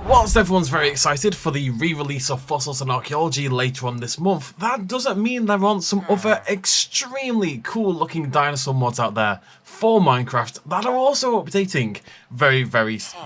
Whilst everyone's very excited for the re-release of Fossils and Archaeology later on this month, that doesn't mean there aren't some other extremely cool looking dinosaur mods out there for Minecraft that are also updating very very soon.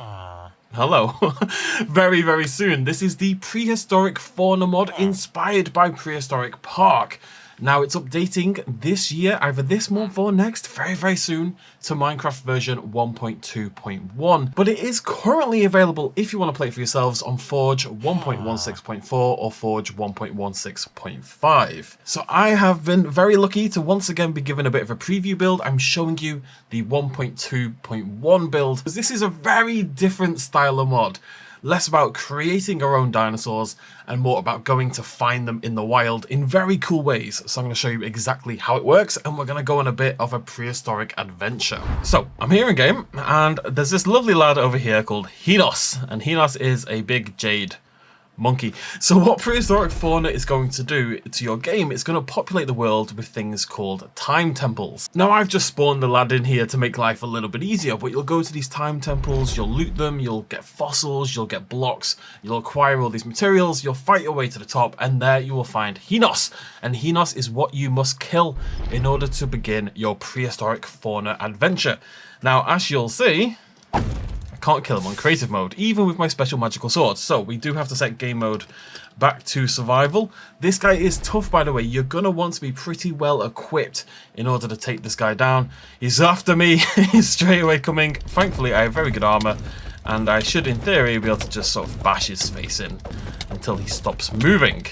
This is the Prehistoric Fauna mod inspired by Prehistoric Park. Now it's updating this year, either this month or next, very soon, to Minecraft version 1.2.1. But it is currently available if you want to play it for yourselves on Forge 1.16.4 or Forge 1.16.5. So I have been very lucky to once again be given a bit of a preview build. I'm showing you the 1.2.1 build, because this is a very different style of mod. Less about creating our own dinosaurs and more about going to find them in the wild in very cool ways. So I'm going to show you exactly how it works, and we're going to go on a bit of a prehistoric adventure. So I'm here in game, and there's this lovely lad over here called Hinos, and Hinos is a big jade monkey. So what Prehistoric Fauna is going to do to your game, it's going to populate the world with things called time temples. Now I've just spawned the lad in here to make life a little bit easier, but you'll go to these time temples, you'll loot them, you'll get fossils, you'll get blocks, you'll acquire all these materials, you'll fight your way to the top, and there you will find Hinos. And Hinos is what you must kill in order to begin your Prehistoric Fauna adventure. Now as you'll see, can't kill him on creative mode, even with my special magical swords. So we do have to set game mode back to survival. This guy is tough, by the way. You're gonna want to be pretty well equipped in order to take this guy down. He's after me. He's straight away coming. Thankfully I have very good armor, and I should in theory be able to just sort of bash his face in until he stops moving.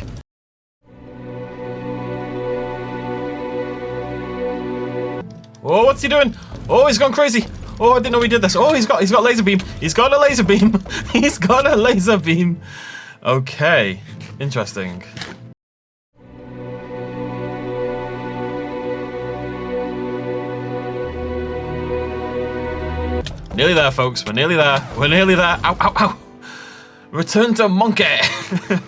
Oh, what's he doing? Oh, he's gone crazy. Oh, I didn't know he did this. Oh, he's got laser beam. He's got a laser beam. He's got a laser beam. Okay, interesting. Nearly there, folks. We're nearly there. We're nearly there. Ow, ow, ow. Return to monkey.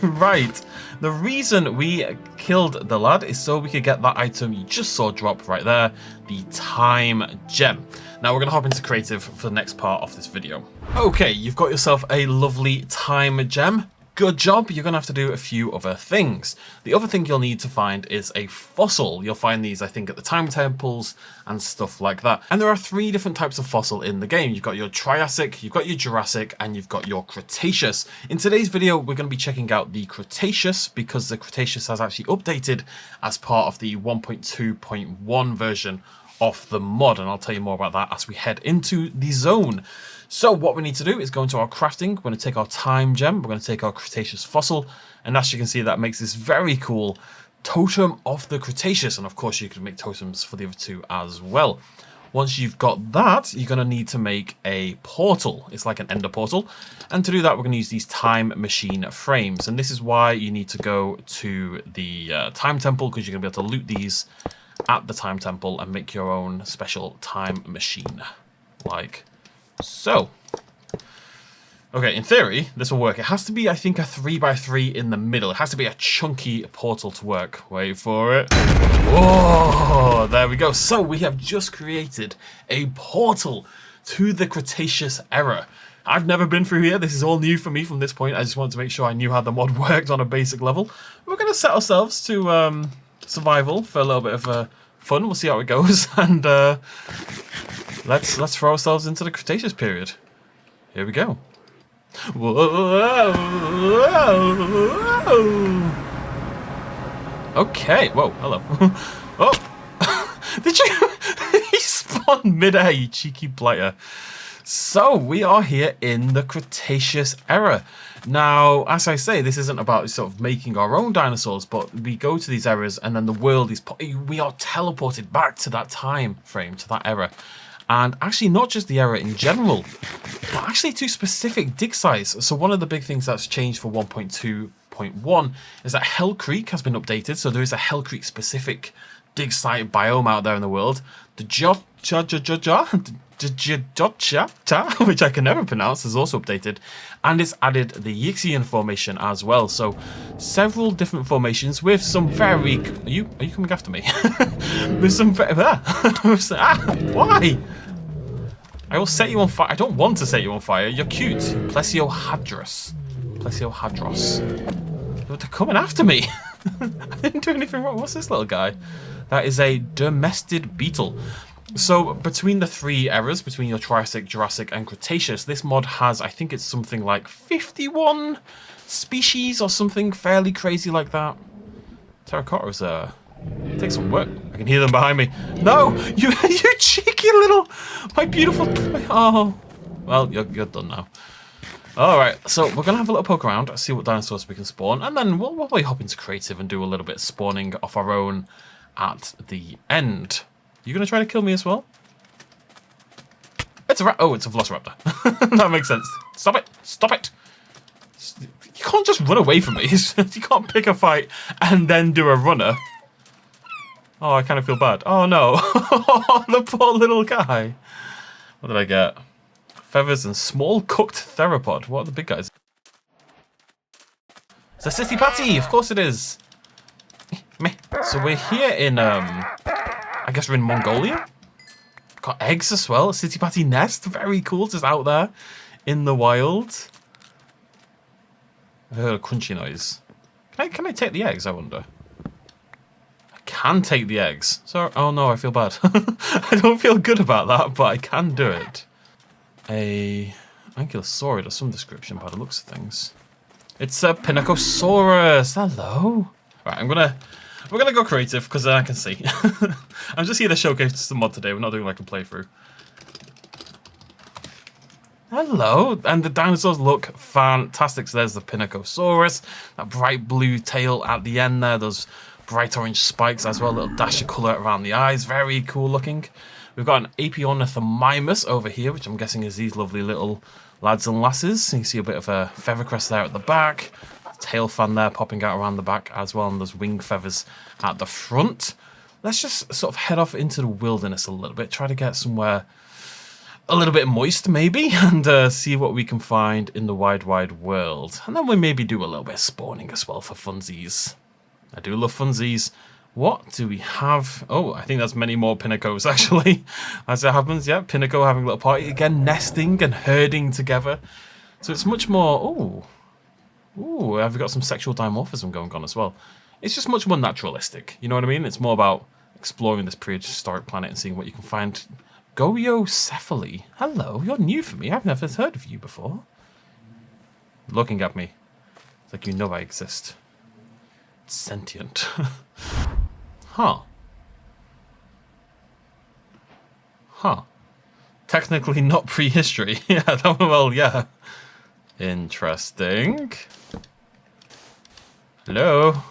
Right. The reason we killed the lad is so we could get that item you just saw drop right there, the time gem. Now we're going to hop into creative for the next part of this video. Okay, you've got yourself a lovely time gem. Good job. You're going to have to do a few other things. The other thing you'll need to find is a fossil. You'll find these, I think, at the time temples and stuff like that. And there are 3 different types of fossil in the game. You've got your Triassic, you've got your Jurassic, and you've got your Cretaceous. In today's video, we're going to be checking out the Cretaceous, because the Cretaceous has actually updated as part of the 1.2.1 version of the mod, and I'll tell you more about that as we head into the zone. So what we need to do is go into our crafting. We're going to take our time gem, we're going to take our Cretaceous fossil, and as you can see, that makes this very cool totem of the Cretaceous, and of course you can make totems for the other 2 as well. Once you've got that, you're going to need to make a portal. It's like an ender portal, and to do that we're going to use these time machine frames, and this is why you need to go to the time temple, because you're going to be able to loot these at the time temple and make your own special time machine, like so. Okay, in theory this will work. It has to be, I think, a 3x3 in the middle. It has to be a chunky portal to work. Wait for it. Oh, there we go. So we have just created a portal to the Cretaceous era. I've never been through here. This is all new for me from this point. I just wanted to make sure I knew how the mod worked on a basic level. We're going to set ourselves to survival for a little bit of fun. We'll see how it goes, and let's throw ourselves into the Cretaceous period. Here we go. Whoa, whoa, whoa. Okay. Whoa. Hello. Oh, did you? He spawned mid-air, you cheeky blighter. So we are here in the Cretaceous era. Now, as I say, this isn't about sort of making our own dinosaurs, but we go to these eras and then the world is, we are teleported back to that time frame, to that era. And actually not just the era in general, but actually to specific dig sites. So one of the big things that's changed for 1.2.1 is that Hell Creek has been updated. So there is a Hell Creek specific dig site biome out there in the world. The which I can never pronounce, is also updated, and it's added the Yixian formation as well. So several different formations with some very... Are you coming after me? With some... why? I will set you on fire. I don't want to set you on fire. You're cute. Plesiohadros. Plesiohadros. They're coming after me. I didn't do anything wrong. What's this little guy? That is a domestic beetle. So between the three eras, between your Triassic, Jurassic, and Cretaceous, this mod has, I think it's something like 51 species or something fairly crazy like that. Terracottas take some work. I can hear them behind me. No, you cheeky little, my beautiful. Oh, well, you're done now. All right, so we're gonna have a little poke around, see what dinosaurs we can spawn, and then we'll probably hop into creative and do a little bit of spawning off our own at the end. You gonna try to kill me as well? It's a oh, it's a velociraptor. That makes sense. Stop it! Stop it! You can't just run away from me. You can't pick a fight and then do a runner. Oh, I kind of feel bad. Oh no, the poor little guy. What did I get? Feathers and small cooked theropod. What are the big guys? It's a city patty, of course it is. So we're here in, I guess we're in Mongolia. Got eggs as well. A city patty nest, very cool, just out there in the wild. I heard a crunchy noise. Can I take the eggs? I wonder. I can take the eggs. So, oh no, I feel bad. I don't feel good about that, but I can do it. A ankylosaurid of some description by the looks of things. It's a Pinacosaurus. Hello. Right, we're gonna go creative because I can see. I'm just here to showcase the mod today. We're not doing like a playthrough. Hello, and the dinosaurs look fantastic. So there's the Pinacosaurus, that bright blue tail at the end there. Those bright orange spikes as well. A little dash of color around the eyes. Very cool looking. We've got an Aepyornithomimus over here, which I'm guessing is these lovely little lads and lasses. You can see a bit of a feather crest there at the back. Tail fan there popping out around the back as well, and those wing feathers at the front. Let's just sort of head off into the wilderness a little bit. Try to get somewhere a little bit moist, maybe, and see what we can find in the wide, wide world. And then we maybe do a little bit of spawning as well for funsies. I do love funsies. What do we have? Oh, I think that's many more Pinacos, actually. As it happens, yeah, Pinaco having a little party. Again, nesting and herding together. So it's much more... Ooh, I've got some sexual dimorphism going on as well. It's just much more naturalistic. You know what I mean? It's more about exploring this prehistoric planet and seeing what you can find. Goriocephaly. Hello, you're new for me. I've never heard of you before. Looking at me. It's like you know I exist. It's sentient. Huh. Huh. Technically not prehistory. Yeah, well, yeah. Interesting. Hello.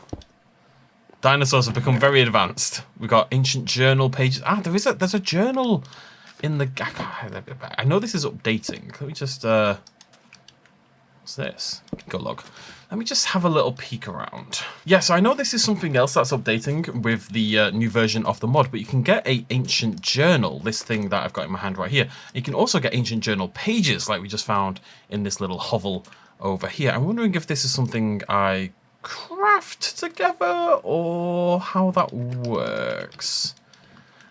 Dinosaurs have become very advanced. We've got ancient journal pages. Ah, there's a journal in the... I know this is updating. Let me just... What's this? Go log. Let me just have a little peek around. Yeah, so I know this is something else that's updating with the new version of the mod, but you can get a ancient journal, this thing that I've got in my hand right here. You can also get ancient journal pages like we just found in this little hovel over here. I'm wondering if this is something I craft together or how that works.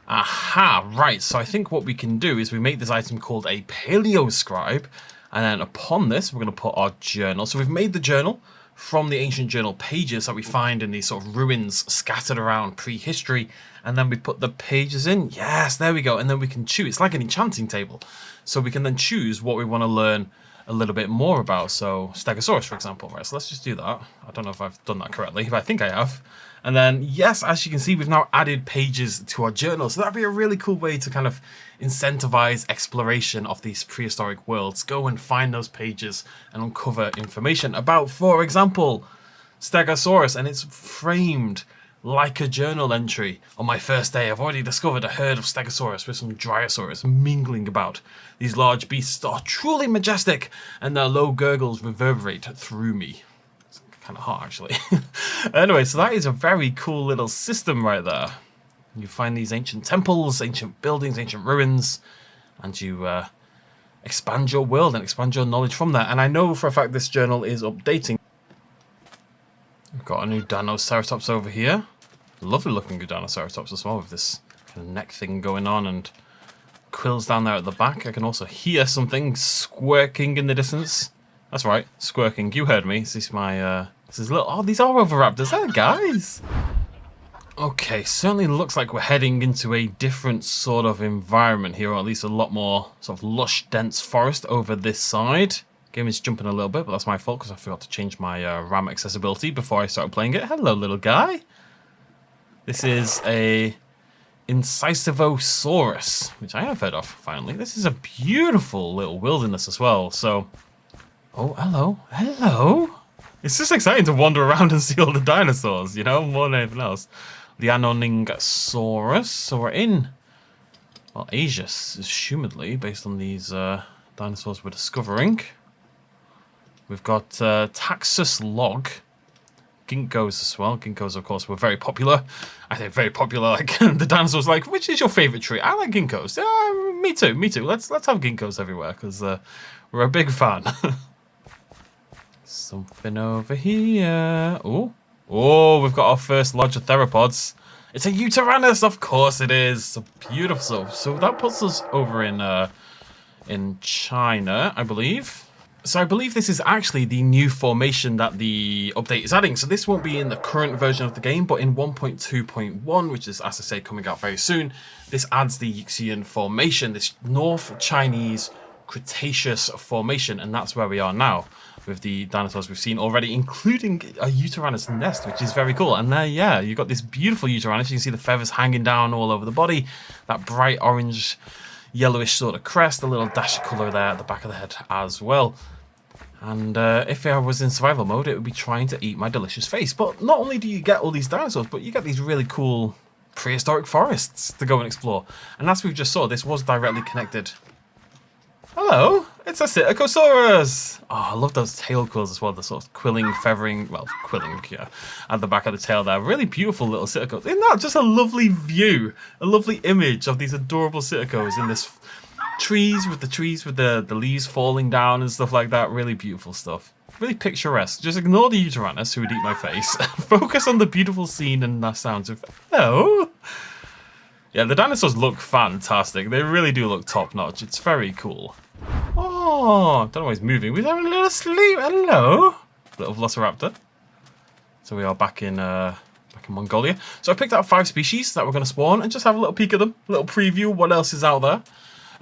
Aha, right. So I think what we can do is we make this item called a Paleoscribe. And then upon this, we're going to put our journal. So we've made the journal from the ancient journal pages that we find in these sort of ruins scattered around prehistory. And then we put the pages in. Yes, there we go. And then we can choose. It's like an enchanting table. So we can then choose what we want to learn a little bit more about. So Stegosaurus, for example. Right, so let's just do that. I don't know if I've done that correctly, but I think I have. And then, yes, as you can see, we've now added pages to our journal. So that'd be a really cool way to kind of incentivize exploration of these prehistoric worlds. Go and find those pages and uncover information about, for example, Stegosaurus. And it's framed like a journal entry. On my first day, I've already discovered a herd of Stegosaurus with some Dryosaurus mingling about. These large beasts are truly majestic, and their low gurgles reverberate through me. Kind of hot, actually. Anyway, so that is a very cool little system right there. You find these ancient temples, ancient buildings, ancient ruins, and you expand your world and expand your knowledge from there. And I know for a fact this journal is updating. We've got a new Dinoceratops over here. Lovely looking Dinoceratops as well, with this kind of neck thing going on and quills down there at the back. I can also hear something squirking in the distance. That's right, squirking. You heard me. This is my, this is little... Oh, these are oviraptors. Hey, guys! Okay, certainly looks like we're heading into a different sort of environment here, or at least a lot more sort of lush, dense forest over this side. Game is jumping a little bit, but that's my fault because I forgot to change my RAM accessibility before I started playing it. Hello, little guy. This is a Incisivosaurus, which I have heard of, finally. This is a beautiful little wilderness as well, so... Oh, hello. Hello. It's just exciting to wander around and see all the dinosaurs, you know, more than anything else. The Anoningosaurus. So we're in, well, Asia, assumedly, based on these dinosaurs we're discovering. We've got Taxus log, ginkgos as well. Ginkgos, of course, were very popular. I think very popular. Like the dinosaurs, like, which is your favorite tree? I like ginkgos. Me too. Me too. Let's have ginkgos everywhere because we're a big fan. Something over here. Oh, we've got our first lodge of theropods. It's a Yutyrannus, of course it is. So beautiful. So that puts us over in China, I believe. So I believe this is actually the new formation that the update is adding. So this won't be in the current version of the game, but in 1.2.1, which is, as I say, coming out very soon, this adds the Yixian formation, this North Chinese Cretaceous formation, and that's where we are now with the dinosaurs we've seen already, including a Yutyrannus nest, which is very cool. And there, yeah, you've got this beautiful Yutyrannus. You can see the feathers hanging down all over the body, that bright orange, yellowish sort of crest, a little dash of colour there at the back of the head as well. And if I was in survival mode, it would be trying to eat my delicious face. But not only do you get all these dinosaurs, but you get these really cool prehistoric forests to go and explore. And as we just saw, this was directly connected. Hello, it's a Psittacosaurus. Oh, I love those tail quills as well, the sort of quilling, feathering, well, quilling, yeah, at the back of the tail there. Really beautiful little Psittacos. Isn't that just a lovely view, a lovely image of these adorable Psittacos in this trees with the leaves falling down and stuff like that. Really beautiful stuff. Really picturesque. Just ignore the Yutyrannus who would eat my face. Focus on the beautiful scene and the sounds of hello. Yeah, the dinosaurs look fantastic. They really do look top notch. It's very cool. Oh, don't know why he's moving. We're having a little sleep. Hello, little Velociraptor. So we are back in Mongolia. So I picked out 5 species that we're going to spawn and just have a little peek at them. A little preview. What else is out there?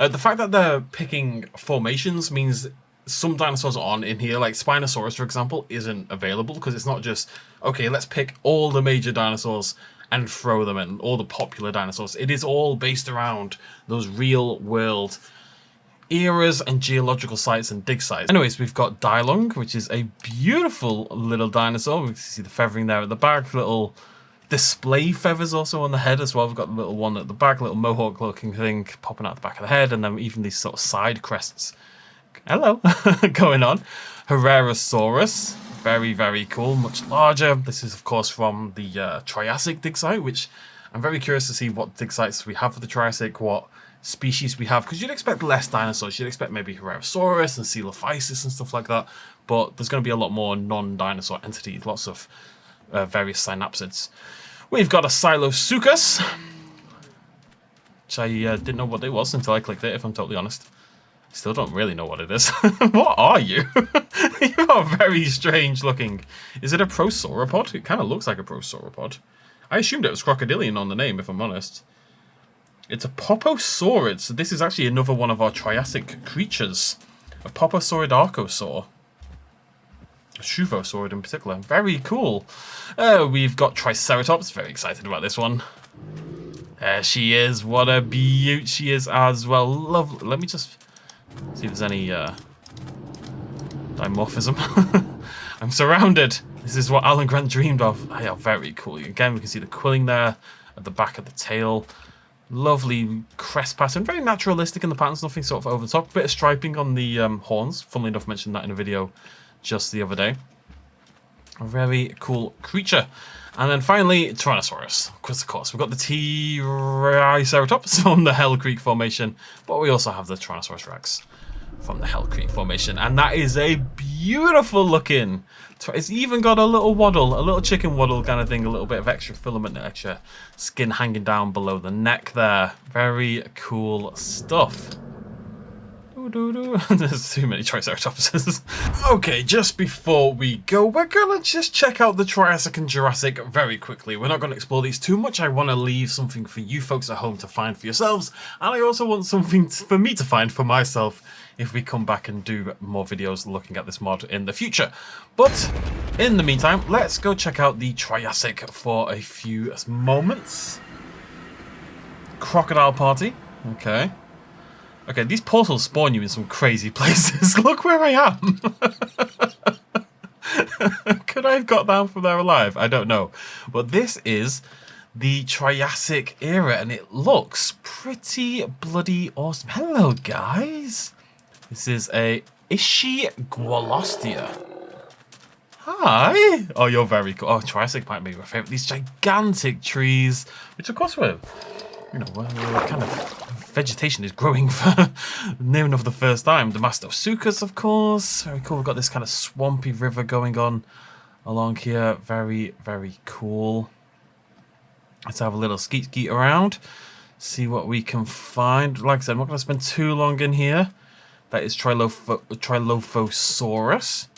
The fact that they're picking formations means some dinosaurs on in here, like Spinosaurus, for example, isn't available because it's not just, okay, let's pick all the major dinosaurs and throw them in, all the popular dinosaurs. It is all based around those real world eras and geological sites and dig sites. Anyways, we've got Dilong, which is a beautiful little dinosaur. We can see the feathering there at the back, little display feathers also on the head as well. We've got the little one at the back, little mohawk looking thing popping out the back of the head, and then even these sort of side crests. Hello, going on. Herrerasaurus, very, very cool, much larger. This is, of course, from the Triassic dig site, which I'm very curious to see what dig sites we have for the Triassic, what species we have, because you'd expect less dinosaurs. You'd expect maybe Herrerasaurus and Coelophysis and stuff like that, but there's going to be a lot more non-dinosaur entities, lots of various synapsids. We've got a Silosuchus, which I didn't know what it was until I clicked it, if I'm totally honest. Still don't really know what it is. What are you? You are very strange looking. Is it a prosauropod? It kind of looks like a prosauropod. I assumed it was crocodilian on the name, if I'm honest. It's a poposaurid, so this is actually another one of our Triassic creatures. A poposaurid archosaur. A shuvosaurid in particular. Very cool. We've got Triceratops. Very excited about this one. There she is. What a beaut she is as well. Lovely. Let me just see if there's any dimorphism. I'm surrounded. This is what Alan Grant dreamed of. They are very cool. Again, we can see the quilling there at the back of the tail. Lovely crest pattern. Very naturalistic in the patterns. Nothing sort of over the top. Bit of striping on the horns. Funnily enough, mentioned that in a video just the other day. A very cool creature. And then finally, Tyrannosaurus. Of course, we've got the Triceratops from the Hell Creek Formation, but we also have the Tyrannosaurus Rex. from the Hell Creek Formation. And that is a beautiful looking. It's even got a little waddle, a little chicken waddle kind of thing, a little bit of extra filament, extra skin hanging down below the neck there. Very cool stuff. There's too many Triceratopses. Okay, just before we go, we're gonna just check out the Triassic and Jurassic very quickly. We're not gonna explore these too much. I want to leave something for you folks at home to find for yourselves, and I also want something for me to find for myself if we come back and do more videos looking at this mod in the future. But in the meantime, let's go check out the Triassic for a few moments. Crocodile party. Okay. Okay, these portals spawn you in some crazy places. Look where I am. Could I have got down from there alive? I don't know. But this is the Triassic era, and it looks pretty bloody awesome. Hello, guys. This is a Ishigualostia. Hi. Oh, you're very cool. Oh, Triassic might be my favorite. These gigantic trees, which of course were, you know, kind of vegetation is growing for near enough the first time. The Mastosuchus, of course. Very cool. We've got this kind of swampy river going on along here. Very, very cool. Let's have a little skeet around. See what we can find. Like I said, I'm not going to spend too long in here. That is Trilophosaurus.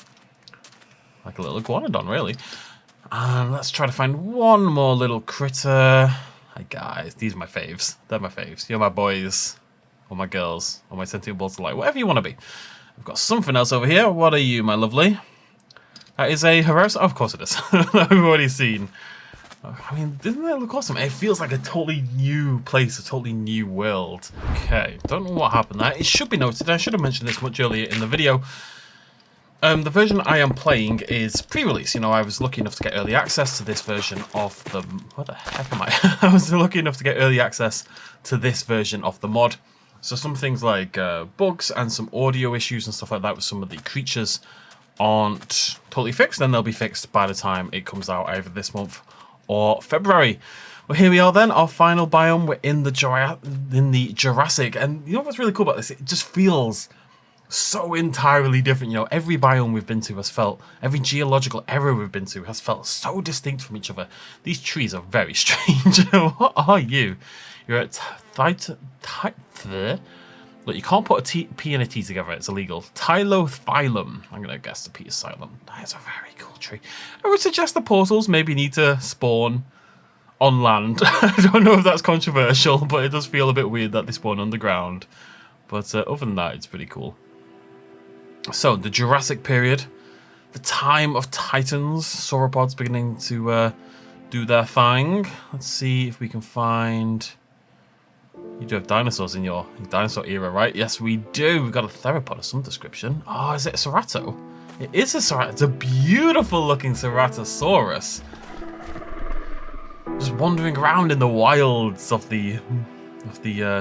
Like a little iguanodon, really. And let's try to find one more little critter. Hi guys, these are my faves. They're my faves. You're my boys, or my girls, or my sentient balls of light, whatever you want to be. I've got something else over here. What are you, my lovely? That is a Herosaurus. Oh, of course it is. I've already seen. I mean, doesn't that look awesome? It feels like a totally new place, a totally new world. Okay, don't know what happened there. It should be noted, I should have mentioned this much earlier in the video. The version I am playing is pre-release. You know, I was lucky enough to get early access to this version of the... What the heck am I? I was lucky enough to get early access to this version of the mod. So some things like bugs and some audio issues and stuff like that with some of the creatures aren't totally fixed. Then they'll be fixed by the time it comes out either this month or February. Well, here we are then, our final biome. We're in the Jurassic. And you know what's really cool about this? It just feels so entirely different. You know, every biome we've been to has felt, every geological era we've been to has felt so distinct from each other. These trees are very strange. What are you? You're at look, you can't put a P and a T together, it's illegal. Tylophyllum. I'm going to guess the P is silent. That is a very cool tree. I would suggest the portals maybe need to spawn on land. I don't know if that's controversial, but it does feel a bit weird that they spawn underground. But other than that, it's pretty cool. So, the Jurassic period, the time of Titans, sauropods beginning to do their thing. Let's see if we can find... You do have dinosaurs in your dinosaur era, right? Yes, we do. We've got a theropod of some description. Oh, is it a Cerato? It is a Cerato. It's a beautiful looking Ceratosaurus. Just wandering around in the wilds of the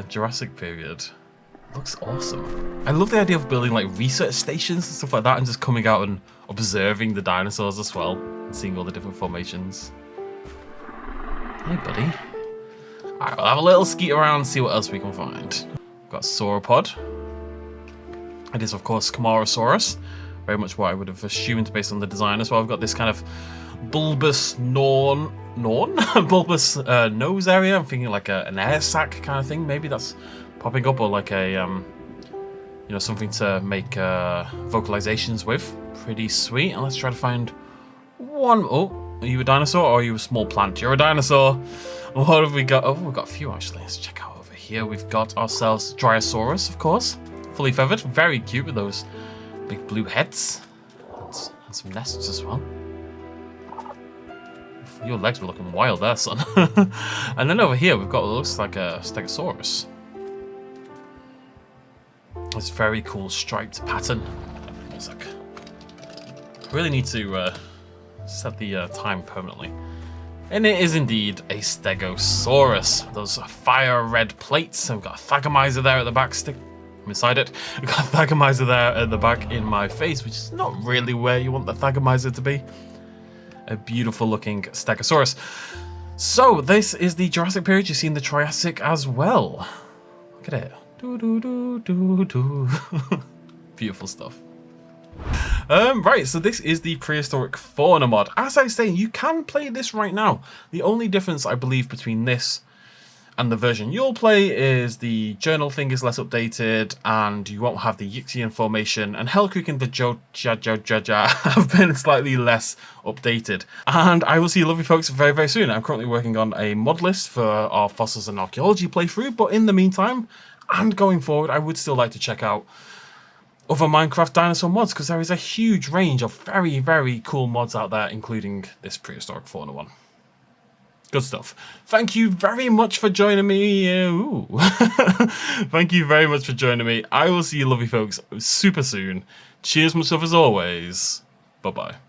Jurassic period. Looks awesome. I love the idea of building like research stations and stuff like that and just coming out and observing the dinosaurs as well and seeing all the different formations. Hey, buddy. Alright, we'll have a little skeet around and see what else we can find. We've got sauropod. It is, of course, Camarasaurus. Very much what I would have assumed based on the design as well. We've got this kind of bulbous bulbous nose area. I'm thinking like an air sac kind of thing. Maybe that's popping up, or like a, you know, something to make vocalizations with. Pretty sweet. And let's try to find one. Oh, are you a dinosaur or are you a small plant? You're a dinosaur. What have we got? Oh, we've got a few actually. Let's check out over here. We've got ourselves Dryosaurus, of course. Fully feathered. Very cute with those big blue heads. And some nests as well. Your legs were looking wild there, son. And then over here we've got what looks like a Stegosaurus. This very cool striped pattern. One sec. Really need to set the time permanently. And it is indeed a Stegosaurus. Those fire red plates. We've got a Thagomizer there at the back. I'm inside it. We've got a Thagomizer there at the back in my face, which is not really where you want the Thagomizer to be. A beautiful looking Stegosaurus. So this is the Jurassic period. You've seen the Triassic as well. Look at it. Do do do do do. Beautiful stuff. Right, so this is the Prehistoric Fauna mod. As I say, you can play this right now. The only difference, I believe, between this and the version you'll play is the journal thing is less updated, and you won't have the Yixian formation, and Hell Creek and the Jojajaja have been slightly less updated. And I will see you lovely folks very, very soon. I'm currently working on a mod list for our fossils and archaeology playthrough, but in the meantime, and going forward, I would still like to check out other Minecraft dinosaur mods, because there is a huge range of very, very cool mods out there, including this Prehistoric Fauna one. Good stuff. Thank you very much for joining me. Thank you very much for joining me. I will see you lovely folks super soon. Cheers myself as always. Bye-bye.